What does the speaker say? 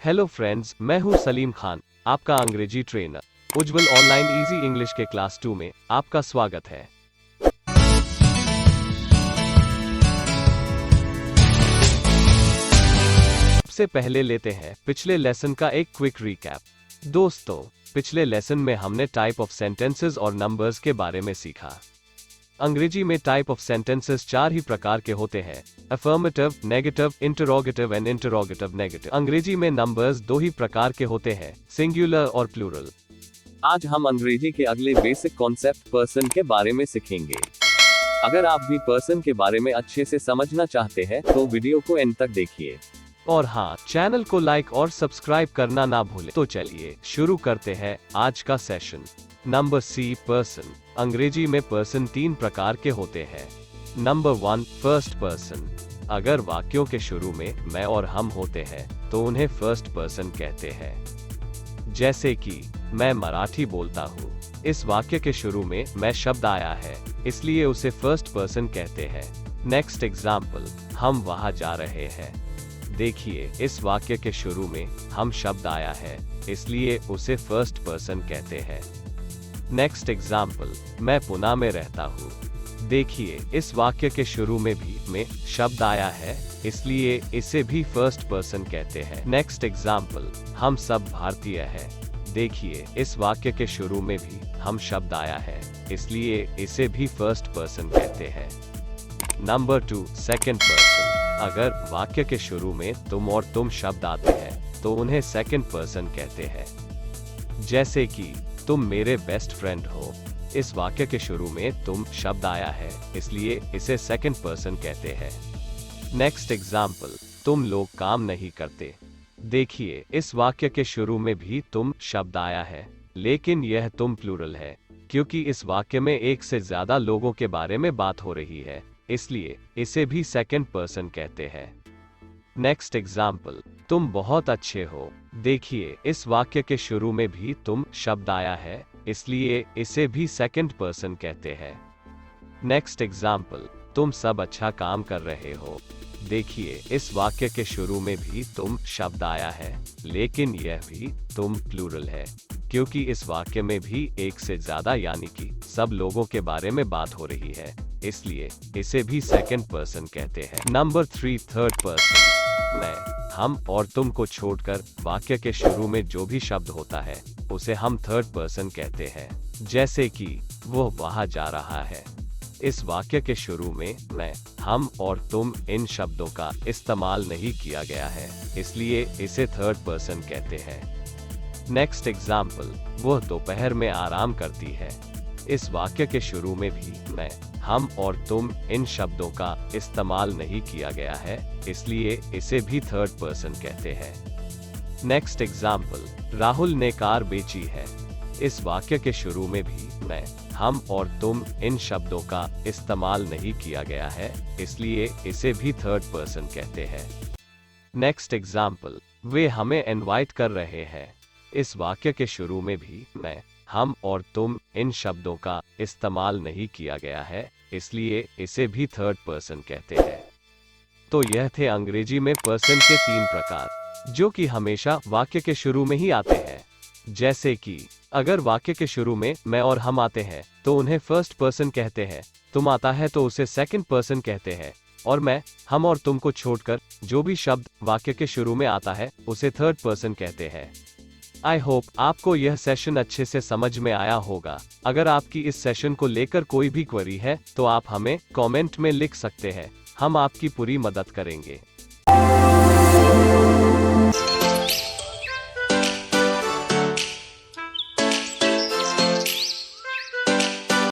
Hello friends, मैं हूं सलीम खान, आपका अंग्रेजी ट्रेनर। उज्जवल ऑनलाइन इजी इंग्लिश के क्लास 2 में आपका स्वागत है। सबसे पहले लेते हैं पिछले लेसन का एक क्विक रिकैप। दोस्तों, पिछले लेसन में हमने टाइप ऑफ सेंटेंसेस और नंबर्स के बारे में सीखा। अंग्रेजी में टाइप ऑफ सेंटेंसेस 4 ही प्रकार के होते हैं: affirmative, negative, interrogative and interrogative negative. अंग्रेजी में नंबर्स 2 ही प्रकार के होते हैं: सिंगुलर और प्लूरल। आज हम अंग्रेजी के अगले बेसिक कॉन्सेप्ट पर्सन के बारे में सीखेंगे। अगर आप भी पर्सन के बारे में अच्छे से समझना चाहते हैं तो वीडियो को एंड तक देखिए। और हाँ, चैनल को लाइक और सब्सक्राइब करना ना भूलें। तो चलिए शुरू करते हैं आज का सेशन। Number C, person. अंग्रेजी में पर्सन 3 प्रकार के होते हैं। Number 1, first person. अगर वाक्यों के शुरू में मैं और हम होते हैं तो उन्हें फर्स्ट पर्सन कहते हैं। जैसे कि मैं मराठी बोलता हूँ। इस वाक्य के शुरू में मैं शब्द आया है, इसलिए उसे फर्स्ट पर्सन कहते हैं। नेक्स्ट एग्जाम्पल, हम वहां जा रहे हैं। देखिए, इस वाक्य के शुरू में हम शब्द आया है, इसलिए उसे फर्स्ट पर्सन कहते हैं। नेक्स्ट एग्जाम्पल, मैं पुणे में रहता हूँ। देखिए, इस वाक्य के शुरू में भी में शब्द आया है, इसलिए इसे भी फर्स्ट पर्सन कहते हैं। नेक्स्ट एग्जाम्पल, हम सब भारतीय हैं। देखिए, इस वाक्य के शुरू में भी हम शब्द आया है, इसलिए इसे भी फर्स्ट पर्सन कहते हैं। Number 2, second person. अगर वाक्य के शुरू में तुम और तुम शब्द आते हैं तो उन्हें सेकंड पर्सन कहते हैं। जैसे कि तुम मेरे बेस्ट फ्रेंड हो। इस वाक्य के शुरू में तुम शब्द आया है, इसलिए इसे सेकंड पर्सन कहते हैं। नेक्स्ट एग्जाम्पल, तुम लोग काम नहीं करते। देखिए, इस वाक्य के शुरू में भी तुम शब्द आया है, लेकिन यह तुम प्लूरल है, क्योंकि इस वाक्य में एक से ज्यादा लोगों के बारे में बात हो रही है, इसलिए इसे भी सेकंड पर्सन कहते हैं। नेक्स्ट एग्जाम्पल, तुम बहुत अच्छे हो। देखिए, इस वाक्य के शुरू में भी तुम शब्द आया है, इसलिए इसे भी सेकंड पर्सन कहते हैं। नेक्स्ट एग्जाम्पल, तुम सब अच्छा काम कर रहे हो। देखिए, इस वाक्य के शुरू में भी तुम शब्द आया है, लेकिन यह भी तुम प्लूरल है, क्योंकि इस वाक्य में भी एक से ज्यादा यानी कि सब लोगों के बारे में बात हो रही है, इसलिए इसे भी सेकंड पर्सन कहते हैं। Number 3, third person. मैं, हम और तुम को छोड़कर वाक्य के शुरू में जो भी शब्द होता है उसे हम थर्ड पर्सन कहते हैं। जैसे कि वो वहां जा रहा है। इस वाक्य के शुरू में मैं, हम और तुम इन शब्दों का इस्तेमाल नहीं किया गया है, इसलिए इसे थर्ड पर्सन कहते हैं। नेक्स्ट एग्जाम्पल, वह दोपहर में आराम करती है। इस वाक्य के शुरू में भी मैं, हम और तुम इन शब्दों का इस्तेमाल नहीं किया गया है, इसलिए इसे भी थर्ड पर्सन कहते हैं। नेक्स्ट एग्जाम्पल, राहुल ने कार बेची है। इस वाक्य के शुरू में भी मैं, हम और तुम इन शब्दों का इस्तेमाल नहीं किया गया है, इसलिए इसे भी थर्ड पर्सन कहते हैं। नेक्स्ट एग्जाम्पल, वे हमें इनवाइट कर रहे हैं। इस वाक्य के शुरू में भी मैं, हम और तुम इन शब्दों का इस्तेमाल नहीं किया गया है, इसलिए इसे भी थर्ड पर्सन कहते हैं। तो यह थे अंग्रेजी में पर्सन के 3 प्रकार, जो कि हमेशा वाक्य के शुरू में ही आते हैं। जैसे कि अगर वाक्य के शुरू में मैं और हम आते हैं तो उन्हें फर्स्ट पर्सन कहते हैं, तुम आता है तो उसे सेकंड पर्सन कहते हैं, और मैं, हम और तुम को छोड़कर जो भी शब्द वाक्य के शुरू में आता है उसे थर्ड पर्सन कहते हैं। आई होप आपको यह सेशन अच्छे से समझ में आया होगा। अगर आपकी इस सेशन को लेकर कोई भी क्वेरी है तो आप हमें कमेंट में लिख सकते हैं, हम आपकी पूरी मदद करेंगे।